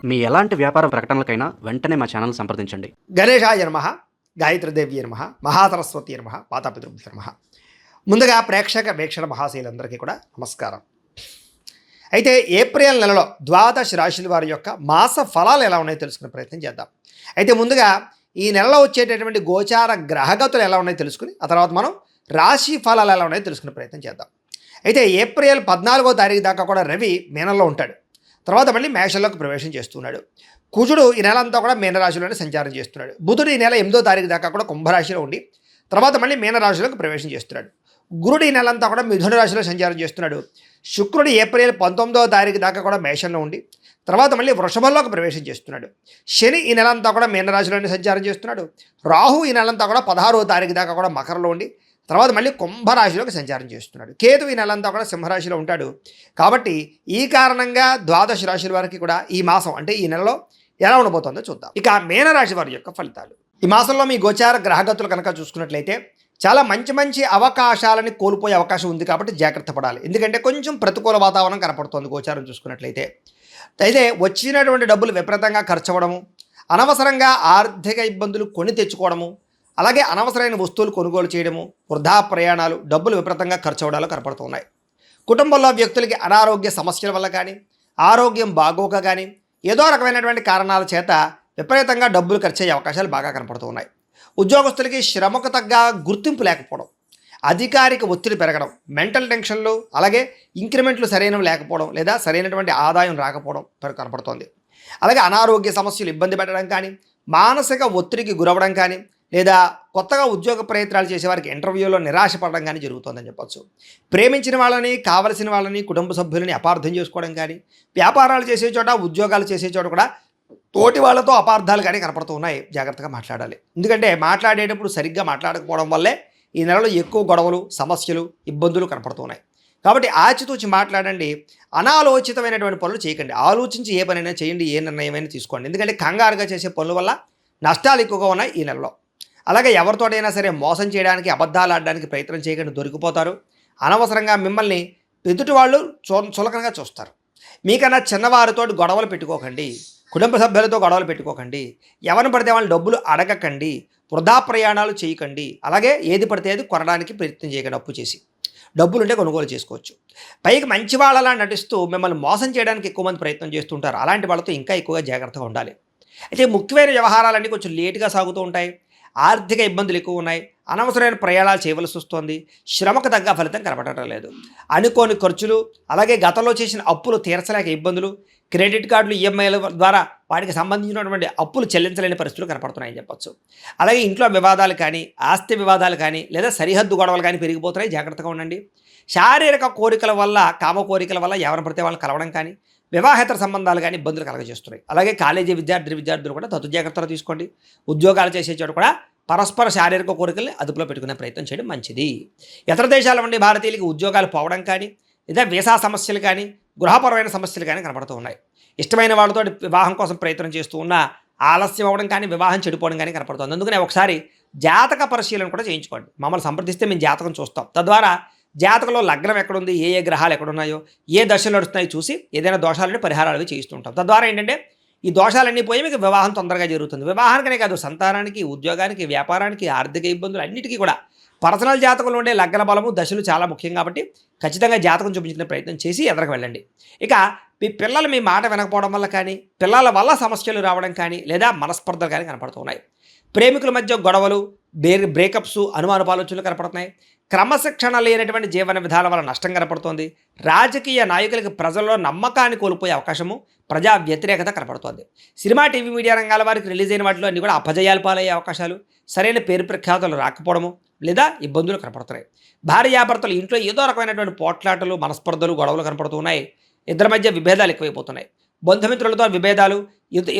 మీ ఎలాంటి వ్యాపార ప్రకటనలకైనా వెంటనే మా ఛానల్ సంప్రదించండి. గణేశాయ నమః, గాయత్రీదేవి నమః, మహాసరస్వతి నమః, మాతాపితృభ్యో నమః. ముందుగా ప్రేక్షక వీక్షణ మహాశీలందరికీ కూడా నమస్కారం. అయితే ఏప్రిల్ నెలలో ద్వాదశ రాశుల వారి యొక్క మాస ఫలాలు ఎలా ఉన్నాయో తెలుసుకునే ప్రయత్నం చేద్దాం. అయితే ముందుగా ఈ నెలలో వచ్చేటటువంటి గోచార గ్రహగతులు ఎలా ఉన్నాయో తెలుసుకుని ఆ తర్వాత మనం రాశి ఫలాలు ఎలా ఉన్నాయో తెలుసుకునే ప్రయత్నం చేద్దాం. అయితే ఏప్రిల్ 14వ తారీఖు దాకా కూడా రవి మీనంలో ఉంటాడు. తర్వాత మళ్ళీ మేషంలోకి ప్రవేశం చేస్తున్నాడు. కుజుడు ఈ నెల అంతా కూడా మీనరాశిలోనే సంచారం చేస్తున్నాడు. బుధుడు ఈ నెల 8వ తారీఖు దాకా కూడా కుంభరాశిలో ఉండి తర్వాత మళ్ళీ మీనరాశిలోకి ప్రవేశం చేస్తున్నాడు. గురుడు ఈ నెలంతా కూడా మిథున రాశిలో సంచారం చేస్తున్నాడు. శుక్రుడు ఏప్రిల్ 19వ తారీఖు దాకా కూడా మేషంలో ఉండి తర్వాత మళ్ళీ వృషభంలోకి ప్రవేశం చేస్తున్నాడు. శని ఈ నెలంతా కూడా మీనరాశిలోనే సంచారం చేస్తున్నాడు. రాహు ఈ నెలంతా కూడా 16వ తారీఖు దాకా కూడా మకరంలో ఉండి తర్వాత మళ్ళీ కుంభరాశిలోకి సంచారం చేస్తున్నాడు. కేతు ఈ నెలంతా కూడా సింహరాశిలో ఉంటాడు. కాబట్టి ఈ కారణంగా ద్వాదశ రాశుల వారికి కూడా ఈ మాసం అంటే ఈ నెలలో ఎలా ఉండబోతుందో చూద్దాం. ఇక మీనరాశి వారి యొక్క ఫలితాలు. ఈ మాసంలో మీ గోచార గ్రహగతులు కనుక చూసుకున్నట్లయితే చాలా మంచి మంచి అవకాశాలని కోల్పోయే అవకాశం ఉంది. కాబట్టి జాగ్రత్త పడాలి. ఎందుకంటే కొంచెం ప్రతికూల వాతావరణం కనపడుతుంది గోచారం చూసుకున్నట్లయితే. అయితే వచ్చినటువంటి డబ్బులు విపరీతంగా ఖర్చు అవ్వడము, అనవసరంగా ఆర్థిక ఇబ్బందులు కొని తెచ్చుకోవడము, అలాగే అనవసరమైన వస్తువులు కొనుగోలు చేయడము, వృధా ప్రయాణాలు, డబ్బులు విపరీతంగా ఖర్చు అవ్వడాలు కనపడుతున్నాయి. కుటుంబంలో వ్యక్తులకి అనారోగ్య సమస్యల వల్ల కానీ ఆరోగ్యం బాగోక కానీ ఏదో రకమైనటువంటి కారణాల చేత విపరీతంగా డబ్బులు ఖర్చు అయ్యే అవకాశాలు బాగా కనపడుతున్నాయి. ఉద్యోగస్తులకి శ్రమకు తగ్గ గుర్తింపు లేకపోవడం, అధికారిక ఒత్తిడి పెరగడం, మెంటల్ టెన్షన్లు, అలాగే ఇంక్రిమెంట్లు సరైనవి లేకపోవడం లేదా సరైనటువంటి ఆదాయం రాకపోవడం కనపడుతోంది. అలాగే అనారోగ్య సమస్యలు ఇబ్బంది పెట్టడం కానీ మానసిక ఒత్తిడికి గురవడం కానీ లేదా కొత్తగా ఉద్యోగ ప్రయత్నాలు చేసేవారికి ఇంటర్వ్యూలో నిరాశపడడం కానీ జరుగుతుందని చెప్పొచ్చు. ప్రేమించిన వాళ్ళని, కావలసిన వాళ్ళని, కుటుంబ సభ్యులని అపార్థం చేసుకోవడం కానీ, వ్యాపారాలు చేసే చోట, ఉద్యోగాలు చేసే చోట కూడా తోటి వాళ్ళతో అపార్థాలు కానీ కనపడుతూ ఉన్నాయి. జాగ్రత్తగా మాట్లాడాలి. ఎందుకంటే మాట్లాడేటప్పుడు సరిగ్గా మాట్లాడకపోవడం వల్లే ఈ నెలలో ఎక్కువ గొడవలు, సమస్యలు, ఇబ్బందులు కనపడుతున్నాయి. కాబట్టి ఆచితూచి మాట్లాడండి. అనాలోచితమైనటువంటి పనులు చేయకండి. ఆలోచించి ఏ పనైనా చేయండి, ఏ నిర్ణయమైనా తీసుకోండి. ఎందుకంటే కంగారుగా చేసే పనుల వల్ల నష్టాలు ఎక్కువగా ఉన్నాయి ఈ నెలలో. అలాగే ఎవరితోటైనా సరే మోసం చేయడానికి, అబద్ధాలు ఆడడానికి ప్రయత్నం చేయకుండా దొరికిపోతారు. అనవసరంగా మిమ్మల్ని ఎదుటి వాళ్ళు చులకనగా చూస్తారు. మీకన్నా చిన్నవారితో గొడవలు పెట్టుకోకండి. కుటుంబ సభ్యులతో గొడవలు పెట్టుకోకండి. ఎవరిని పడితే వాళ్ళు డబ్బులు అడగకండి. వృధా ప్రయాణాలు చేయకండి. అలాగే ఏది పడితే అది కొనడానికి ప్రయత్నం చేయకండి. అప్పు చేసి డబ్బులు ఉంటే కొనుగోలు చేసుకోవచ్చు. పైకి మంచి వాళ్ళలా నటిస్తూ మిమ్మల్ని మోసం చేయడానికి ఎక్కువ మంది ప్రయత్నం చేస్తుంటారు. అలాంటి వాళ్ళతో ఇంకా ఎక్కువగా జాగ్రత్తగా ఉండాలి. అయితే ముఖ్యమైన వ్యవహారాలన్నీ కొంచెం లేటుగా సాగుతూ ఉంటాయి. ఆర్థిక ఇబ్బందులు ఎక్కువ ఉన్నాయి. అనవసరమైన ప్రయాణాలు చేయవలసి వస్తుంది. శ్రమకు తగ్గ ఫలితం కనపడటం లేదు. అనుకోని ఖర్చులు, అలాగే గతంలో చేసిన అప్పులు తీర్చలేక ఇబ్బందులు, క్రెడిట్ కార్డులు, ఈఎంఐల ద్వారా వాటికి సంబంధించినటువంటి అప్పులు చెల్లించలేని పరిస్థితులు కనపడుతున్నాయని చెప్పొచ్చు. అలాగే ఇంట్లో వివాదాలు కానీ, ఆస్తి వివాదాలు కానీ లేదా సరిహద్దు గొడవలు కానీ పెరిగిపోతున్నాయి. జాగ్రత్తగా ఉండండి. శారీరక కోరికల వల్ల, కామ కోరికల వల్ల ఎవరిని పడితే వాళ్ళని కలవడం కానీ, వివాహేతర సంబంధాలు కానీ ఇబ్బందులు కలగజేస్తున్నాయి. అలాగే కాలేజీ విద్యార్థులు కూడా తగు జాగ్రత్తలు తీసుకోండి. ఉద్యోగాలు చేసే చోట కూడా పరస్పర శారీరక కోరికల్ని అదుపులో పెట్టుకునే ప్రయత్నం చేయడం మంచిది. ఇతర దేశాల నుండి భారతీయులకి ఉద్యోగాలు పోవడం కానీ లేదా వీసా సమస్యలు కానీ గృహపరమైన సమస్యలు కానీ కనపడుతూ ఉన్నాయి. ఇష్టమైన వాళ్ళతో వివాహం కోసం ప్రయత్నం చేస్తూ ఉన్న ఆలస్యం అవ్వడం కానీ, వివాహం చెడిపోవడం కానీ కనపడుతుంది. అందుకనే ఒకసారి జాతక పరిశీలన కూడా చేయించుకోండి. మమ్మల్ని సంప్రదిస్తే మేము జాతకం చూస్తాం. తద్వారా జాతకంలో లగ్నం ఎక్కడుంది, ఏ ఏ గ్రహాలు ఎక్కడున్నాయో, ఏ దశలు నడుస్తున్నాయో చూసి ఏదైనా దోషాలని పరిహారాలు చేయిస్తుంటాం. తద్వారా ఏంటంటే ఈ దోషాలన్నీ పోయి మీకు వివాహం తొందరగా జరుగుతుంది. వివాహానికనే కాదు, సంతానానికి, ఉద్యోగానికి, వ్యాపారానికి, ఆర్థిక ఇబ్బందులు అన్నిటికీ కూడా పర్సనల్ జాతకంలో ఉండే లగ్న బలము, దశలు చాలా ముఖ్యం. కాబట్టి ఖచ్చితంగా జాతకం చూపించుకునే ప్రయత్నం చేసి ఎదరకు వెళ్ళండి. ఇక మీ పిల్లలు మీ మాట వినకపోవడం వల్ల కానీ, పిల్లల వల్ల సమస్యలు రావడం కానీ లేదా మనస్పర్ధలు కానీ కనపడుతున్నాయి. ప్రేమికుల మధ్య గొడవలు, బ్రేకప్స్, అనుమానపు ఆలోచనలు కనపడుతున్నాయి. క్రమశిక్షణ లేనటువంటి జీవన విధాల వల్ల నష్టం కనపడుతోంది. రాజకీయ నాయకులకి ప్రజల్లో నమ్మకాన్ని కోల్పోయే అవకాశము, ప్రజా వ్యతిరేకత కనపడుతోంది. సినిమా, టీవీ, మీడియా రంగాల వారికి రిలీజ్ అయిన వాటిలో అన్ని కూడా అపజయాలు పాలయ్యే అవకాశాలు, సరైన పేరు ప్రఖ్యాతులు రాకపోవడము లేదా ఇబ్బందులు కనపడుతున్నాయి. భార్యాభర్తలు ఇంట్లో ఏదో రకమైనటువంటి పోట్లాటలు, మనస్పర్ధలు, గొడవలు కనపడుతున్నాయి. ఇద్దరి మధ్య విభేదాలు ఎక్కువైపోతున్నాయి. బంధుమిత్రులతో విభేదాలు,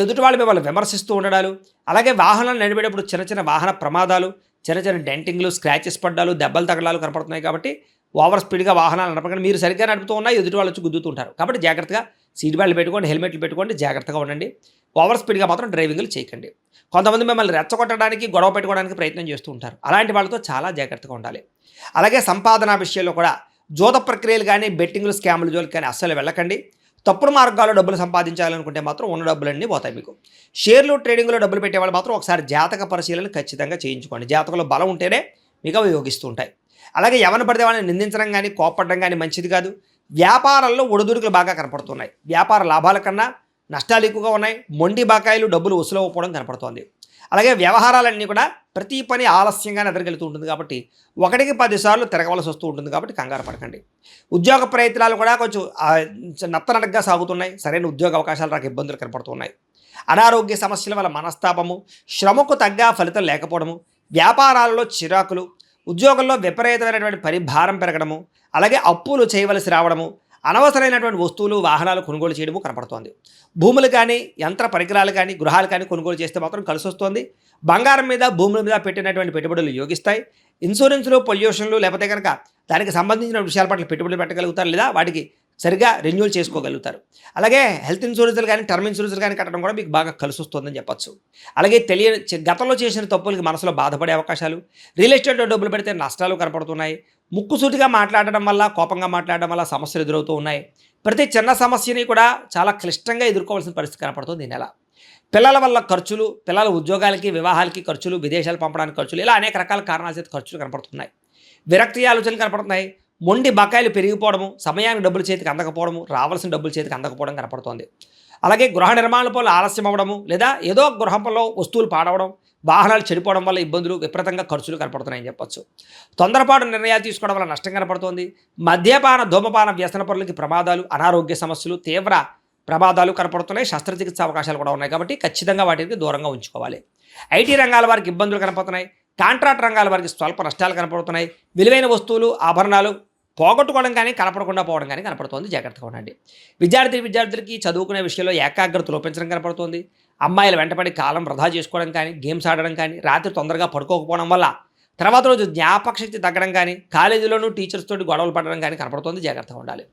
ఎదుటి వాళ్ళు మిమ్మల్ని విమర్శిస్తూ ఉండడాలు, అలాగే వాహనాలు నడిపేటప్పుడు చిన్న చిన్న వాహన ప్రమాదాలు, చిన్న చిన్న డెంటింగ్లు, స్క్రాచెస్ పడ్డాలు, దెబ్బలు తగలాలు కనపడుతున్నాయి. కాబట్టి ఓవర్ స్పీడ్గా వాహనాలు నడపకండి. మీరు సరిగ్గా నడుపుతూ ఉన్నా ఎదుటి వాళ్ళు వచ్చి గుద్దుతుంటారు. కాబట్టి జాగ్రత్తగా సీట్ బెల్ట్ పెట్టుకోండి, హెల్మెట్లు పెట్టుకోండి, జాగ్రత్తగా ఉండండి. ఓవర్ స్పీడ్గా మాత్రం డ్రైవింగ్లు చేయకండి. కొంతమంది మిమ్మల్ని రెచ్చగొట్టడానికి, గొడవ పెట్టుకోవడానికి ప్రయత్నం చేస్తూ ఉంటారు. అలాంటి వాళ్ళతో చాలా జాగ్రత్తగా ఉండాలి. అలాగే సంపాదన విషయంలో కూడా జోద ప్రక్రియలు కానీ, బెట్టింగ్లు, స్కాములు జోలికి కానీ అస్సలు వెళ్ళకండి. తప్పుడు మార్గాల్లో డబ్బులు సంపాదించాలనుకుంటే మాత్రం ఉన్న డబ్బులన్నీ పోతాయి మీకు. షేర్లు ట్రేడింగ్లో డబ్బులు పెట్టేవాళ్ళు మాత్రం ఒకసారి జాతక పరిశీలన ఖచ్చితంగా చేయించుకోండి. జాతకంలో బలం ఉంటేనే మీకు అవి యోగిస్తూ ఉంటాయి. అలాగే ఎవరిని పడితే వాళ్ళని నిందించడం కానీ కోపడడం కానీ మంచిది కాదు. వ్యాపారాల్లో ఒడిదుడుకులు బాగా కనపడుతున్నాయి. వ్యాపార లాభాల కన్నా నష్టాలు ఎక్కువగా ఉన్నాయి. మొండి బకాయిలు డబ్బులు వసూలు అవ్వకపోవడం కనపడుతోంది. అలాగే వ్యవహారాలన్నీ కూడా ప్రతి పని ఆలస్యంగానే ఎదురుకెళ్తూ ఉంటుంది కాబట్టి 1కి 10 సార్లు తిరగవలసి వస్తూ ఉంటుంది కాబట్టి కంగారు పడకండి. ఉద్యోగ ప్రయత్నాలు కూడా కొంచెం నత్తనడగ్గా సాగుతున్నాయి. సరైన ఉద్యోగ అవకాశాలు రాక ఇబ్బందులు కనపడుతున్నాయి. అనారోగ్య సమస్యల వల్ల మనస్తాపము, శ్రమకు తగ్గ ఫలితం లేకపోవడము, వ్యాపారాలలో చిరాకులు, ఉద్యోగంలో విపరీతమైనటువంటి పరిభారం పెరగడము, అలాగే అప్పులు చేయవలసి రావడము, అనవసరమైనటువంటి వస్తువులు వాహనాలు కొనుగోలు చేయడము కనపడుతోంది. భూములు కానీ యంత్ర పరికరాలు కానీ గృహాలు కానీ కొనుగోలు చేస్తే మాత్రం కలిసి వస్తుంది. బంగారం మీద భూముల మీద పెట్టినటువంటి పెట్టుబడులు యోగిస్తాయి. ఇన్సూరెన్స్లు పొల్యూషన్లు లేకపోతే కనుక దానికి సంబంధించిన విషయాల పట్ల పెట్టుబడులు పెట్టగలుగుతారు, లేదా వాటికి సరిగా రెన్యూల్ చేసుకోగలుగుతారు. అలాగే హెల్త్ ఇన్సూరెన్స్లు కానీ టర్మ్ ఇన్సూరెన్స్లు కానీ కట్టడం కూడా మీకు బాగా కలిసి వస్తుందని చెప్పచ్చు. అలాగే గతంలో చేసిన తప్పులకి మనసులో బాధపడే అవకాశాలు, రియల్ ఎస్టేట్లో డబ్బులు పెడితే నష్టాలు కనపడుతున్నాయి. ముక్కుసూటిగా మాట్లాడడం వల్ల కోపంగా మాట్లాడడం వల్ల సమస్యలు ఎదురవుతూ ఉన్నాయి. ప్రతి చిన్న సమస్యని కూడా చాలా క్లిష్టంగా ఎదుర్కోవాల్సిన పరిస్థితి కనపడుతుంది ఈ నెల. పిల్లల వల్ల ఖర్చులు, పిల్లల ఉద్యోగాలకి వివాహాలకి ఖర్చులు, విదేశాలు పంపడానికి ఖర్చులు, ఇలా అనేక రకాల కారణాల చేత ఖర్చులు కనపడుతున్నాయి. విరక్తి ఆలోచనలు కనపడుతున్నాయి. మొండి బకాయిలు పెరిగిపోవడము, సమయానికి డబ్బులు చేతికి అందకపోవడము, రావాల్సిన డబ్బులు చేతికి అందకపోవడం కనపడుతోంది. అలాగే గృహ నిర్మాణ పనులు ఆలస్యం అవ్వడము, లేదా ఏదో గృహంలో వస్తువులు పాడవడం, వాహనాలు చెడిపోవడం వల్ల ఇబ్బందులు, విపరీతంగా ఖర్చులు కనపడుతున్నాయని చెప్పొచ్చు. తొందరపాటు నిర్ణయాలు తీసుకోవడం వల్ల నష్టం కనపడుతోంది. మద్యపాన ధూమపాన వ్యసన పనులకి ప్రమాదాలు, అనారోగ్య సమస్యలు, తీవ్ర ప్రమాదాలు కనపడుతున్నాయి. శస్త్రచికిత్స అవకాశాలు కూడా ఉన్నాయి కాబట్టి ఖచ్చితంగా వాటికి దూరంగా ఉంచుకోవాలి. ఐటీ రంగాల వారికి ఇబ్బందులు కనపడుతున్నాయి. కాంట్రాక్ట్ రంగాల వారికి స్వల్ప నష్టాలు కనపడుతున్నాయి. విలువైన వస్తువులు, ఆభరణాలు పోగొట్టుకోవడం కానీ కనపడకుండా పోవడం కానీ కనపడుతోంది. జాగ్రత్తగా ఉండండి. విద్యార్థులకి చదువుకునే విషయంలో ఏకాగ్రత లోపించడం కనపడుతోంది. అమ్మాయిలు వెంటపడి కాలం వృధా చేసుకోవడం కానీ, గేమ్స్ ఆడడం కానీ, రాత్రి తొందరగా పడుకోకపోవడం వల్ల తర్వాత రోజు జ్ఞాపకశక్తి తగ్గడం కానీ, కాలేజీలోనూ టీచర్స్ తోటి గొడవలు పడడం కానీ కనపడుతోంది. జాగ్రత్తగా ఉండాలి.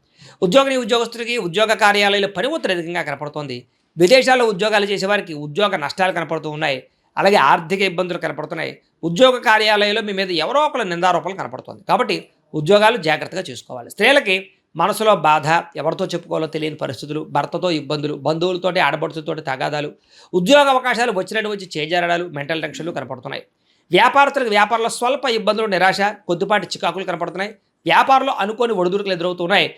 ఉద్యోగస్తులకి ఉద్యోగ కార్యాలయాల్లో పని ఒత్తిడి అధికంగా కనపడుతోంది. విదేశాల్లో ఉద్యోగాలు చేసేవారికి ఉద్యోగ నష్టాలు కనపడుతూ ఉన్నాయి. అలాగే ఆర్థిక ఇబ్బందులు కనపడుతున్నాయి. ఉద్యోగ కార్యాలయంలో మీ మీద ఎవరో ఒకరు నిందారోపణలు కనపడుతుంది కాబట్టి ఉద్యోగాలు జాగ్రత్తగా చూసుకోవాలి. స్త్రీలకి మనసులో బాధ, ఎవరితో చెప్పుకోవాలో తెలియని పరిస్థితులు, భర్తతో ఇబ్బందులు, బంధువులతోటి ఆడబడుతులతోటి తగాదాలు, ఉద్యోగ అవకాశాలు వచ్చినట్టు వచ్చి చేజారడాలు, మెంటల్ టెన్షన్లు కనపడుతున్నాయి. వ్యాపారస్తులకు వ్యాపారంలో స్వల్ప ఇబ్బందులు, నిరాశ, కొద్దిపాటి చికాకులు కనపడుతున్నాయి. వ్యాపారంలో అనుకోని ఒడిదుడుకులు ఎదురవుతున్నాయి.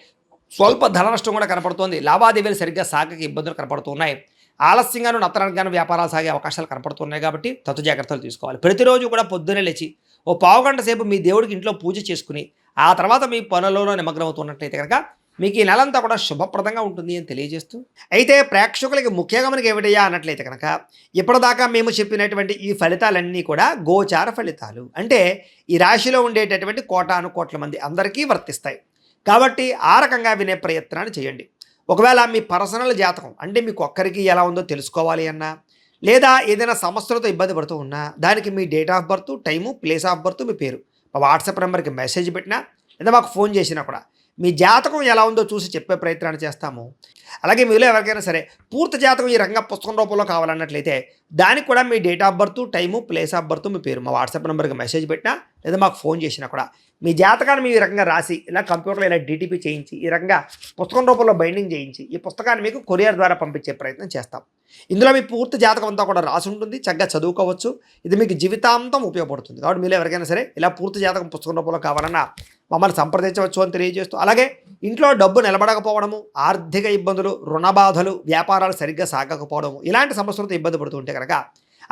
స్వల్ప ధన నష్టం కూడా కనపడుతోంది. లావాదేవీలు సరిగ్గా సాగక ఇబ్బందులు కనపడుతున్నాయి. ఆలస్యంగాను నత్తనగాను వ్యాపారాలు సాగే అవకాశాలు కనపడుతున్నాయి కాబట్టి తగు జాగ్రత్తలు తీసుకోవాలి. ప్రతిరోజు కూడా పొద్దున్నే లేచి ఓ పావుగంట సేపు మీ దేవుడికి ఇంట్లో పూజ చేసుకుని ఆ తర్వాత మీ పనులలో నిమగ్నం అవుతున్నట్లయితే కనుక మీకు ఈ నెలంతా కూడా శుభప్రదంగా ఉంటుంది అని తెలియజేస్తూ, అయితే ప్రేక్షకులకి ముఖ్యంగా మనకి ఏమిటయ్యా అన్నట్లయితే కనుక ఇప్పటిదాకా మేము చెప్పినటువంటి ఈ ఫలితాలన్నీ కూడా గోచార ఫలితాలు, అంటే ఈ రాశిలో ఉండేటటువంటి కోటాను కోట్ల మంది అందరికీ వర్తిస్తాయి కాబట్టి ఆ రకంగా వినే ప్రయత్నాన్ని చేయండి. ఒకవేళ మీ పర్సనల్ జాతకం అంటే మీకు ఒక్కరికి ఎలా ఉందో తెలుసుకోవాలి అన్నా, లేదా ఏదైనా సమస్యలతో ఇబ్బంది పడుతూ ఉన్నా దానికి మీ date of birth, time, place of birth, మీ పేరు మా వాట్సాప్ నెంబర్కి మెసేజ్ పెట్టినా లేదా మాకు ఫోన్ చేసినా కూడా మీ జాతకం ఎలా ఉందో చూసి చెప్పే ప్రయత్నాన్ని చేస్తాము. అలాగే మీలో ఎవరికైనా సరే పూర్తి జాతకం ఈ రకంగా పుస్తకం రూపంలో కావాలన్నట్లయితే దానికి కూడా మీ date of birth, time, place of birth, మీ పేరు మా వాట్సాప్ నెంబర్కి మెసేజ్ పెట్టినా లేదా మాకు ఫోన్ చేసినా కూడా మీ జాతకాన్ని మీ ఈ రకంగా రాసి ఇలా కంప్యూటర్లో ఇలా డీటీపీ చేయించి ఈ రకంగా పుస్తకం రూపంలో బైండింగ్ చేయించి ఈ పుస్తకాన్ని మీకు కొరియర్ ద్వారా పంపించే ప్రయత్నం చేస్తాం. ఇందులో మీ పూర్తి జాతకం అంతా కూడా రాసి ఉంటుంది, చక్కగా చదువుకోవచ్చు. ఇది మీకు జీవితాంతం ఉపయోగపడుతుంది కాబట్టి మీరు ఎవరికైనా సరే ఇలా పూర్తి జాతకం పుస్తకం రూపంలో కావాలన్నా మమ్మల్ని సంప్రదించవచ్చు అని తెలియజేస్తూ, అలాగే ఇంట్లో డబ్బు నిలబడకపోవడము, ఆర్థిక ఇబ్బందులు, రుణ బాధలు, వ్యాపారాలు సరిగ్గా సాగకపోవడము, ఇలాంటి సమస్యలతో ఇబ్బంది పడుతూ ఉంటే కనుక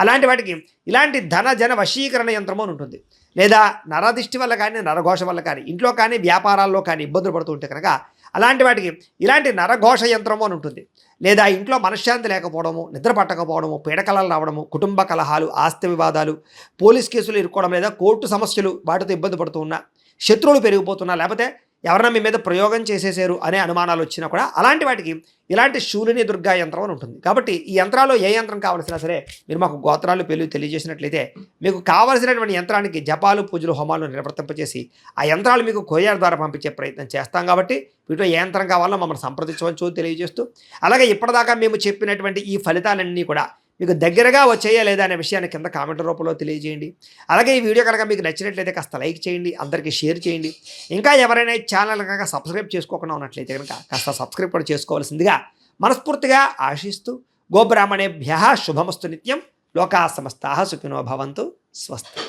అలాంటి వాటికి ఇలాంటి ధన జన వశీకరణ యంత్రము అని ఉంటుంది, లేదా నరదిష్టి వల్ల కానీ నరఘోష వల్ల కానీ ఇంట్లో కానీ వ్యాపారాల్లో కానీ ఇబ్బందులు పడుతూ ఉంటే కనుక అలాంటి వాటికి ఇలాంటి నరఘోష యంత్రము అని ఉంటుంది, లేదా ఇంట్లో మనశ్శాంతి లేకపోవడము, నిద్ర పట్టకపోవడము, పీడకలలు రావడము, కుటుంబ కలహాలు, ఆస్తి వివాదాలు, పోలీస్ కేసులు ఇరుక్కోవడం, లేదా కోర్టు సమస్యలు వాటితో ఇబ్బంది పడుతూ ఉన్నా, శత్రువులు పెరిగిపోతున్నా, లేకపోతే ఎవరైనా మీ మీద ప్రయోగం చేసేసారు అనే అనుమానాలు వచ్చినా కూడా అలాంటి వాటికి ఇలాంటి శూలిని దుర్గా యంత్రం అని ఉంటుంది. కాబట్టి ఈ యంత్రాల్లో ఏ యంత్రం కావాల్సినా సరే మీరు మాకు గోత్రాలు పేర్లు తెలియజేసినట్లయితే మీకు కావాల్సినటువంటి యంత్రానికి జపాలు, పూజలు, హోమాలు నిర్వర్తింపజేసి ఆ యంత్రాలు మీకు కొరియర్ ద్వారా పంపించే ప్రయత్నం చేస్తాం. కాబట్టి వీటిలో ఏ యంత్రం కావాలో మమ్మల్ని సంప్రదించవచ్చు తెలియజేస్తూ, అలాగే ఇప్పటిదాకా మేము చెప్పినటువంటి ఈ ఫలితాలన్నీ కూడా మీకు దగ్గరగా వచ్చేయా లేదా అనే విషయాన్ని కింద కామెంట్ రూపంలో తెలియజేయండి. అలాగే ఈ వీడియో కనుక మీకు నచ్చినట్లయితే కాస్త లైక్ చేయండి, అందరికీ షేర్ చేయండి. ఇంకా ఎవరైనా ఈ ఛానల్ కనుక సబ్స్క్రైబ్ చేసుకోకుండా ఉన్నట్లయితే కనుక కాస్త సబ్స్క్రైబ్ కూడా చేసుకోవాల్సిందిగా మనస్ఫూర్తిగా ఆశిస్తూ గోబ్రాహ్మణేభ్యః శుభమస్తు నిత్యం. లోకా సమస్తాః సుఖినో భవంతు. స్వస్తి.